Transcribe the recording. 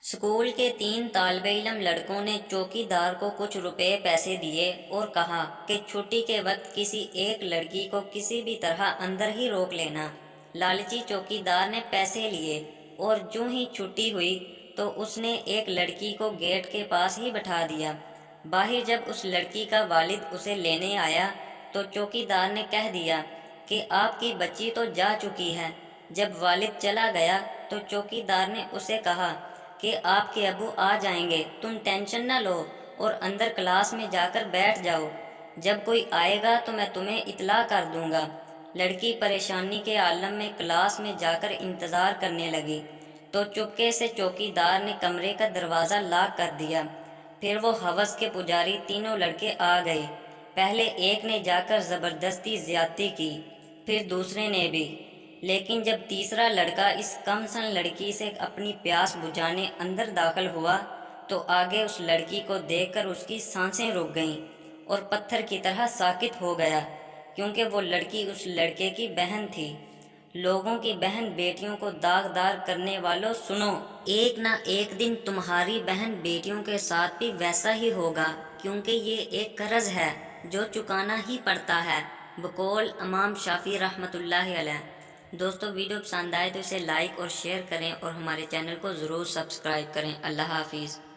School के 3 तालिब इल्म लड़कों ने चौकीदार को कुछ रुपए पैसे दिए और कहा कि छुट्टी के वक्त किसी एक लड़की को किसी भी तरह अंदर ही रोक लेना। लालची चौकीदार ने पैसे लिए और यूं ही छुट्टी हुई तो उसने एक लड़की को गेट के पास ही बैठा दिया। बाहर जब उस लड़की का वालिद उसे लेने आया तो चौकीदार ने कह दिया कि आपकी बच्ची तो जा चुकी है। जब वालिद चला गया तो चौकीदार ने उसे कहा कि आपके अबू आ जाएंगे, तुम टेंशन न लो और अंदर क्लास में जाकर बैठ जाओ। जब कोई आएगा तो मैं तुम्हें इत्तला कर दूंगा। लड़की परेशानी के आलम में क्लास में जाकर इंतज़ार करने लगी तो चुपके से चौकीदार ने कमरे का दरवाज़ा लॉक कर दिया। फिर वो हवस के पुजारी तीनों लड़के आ गए। पहले एक ने जाकर ज़बरदस्ती ज़्यादती की, फिर दूसरे ने भी, लेकिन जब तीसरा लड़का इस कमसन लड़की से अपनी प्यास बुझाने अंदर दाखिल हुआ तो आगे उस लड़की को देखकर उसकी सांसें रुक गईं और पत्थर की तरह साकित हो गया, क्योंकि वो लड़की उस लड़के की बहन थी। लोगों की बहन बेटियों को दागदार करने वालों सुनो, एक ना एक दिन तुम्हारी बहन बेटियों के साथ भी वैसा ही होगा, क्योंकि ये एक कर्ज है जो चुकाना ही पड़ता है। बकौल इमाम शाफी रहमतुल्लाहि अलैह। दोस्तों, वीडियो पसंद आए तो इसे लाइक और शेयर करें और हमारे चैनल को ज़रूर सब्सक्राइब करें। अल्लाह हाफिज़।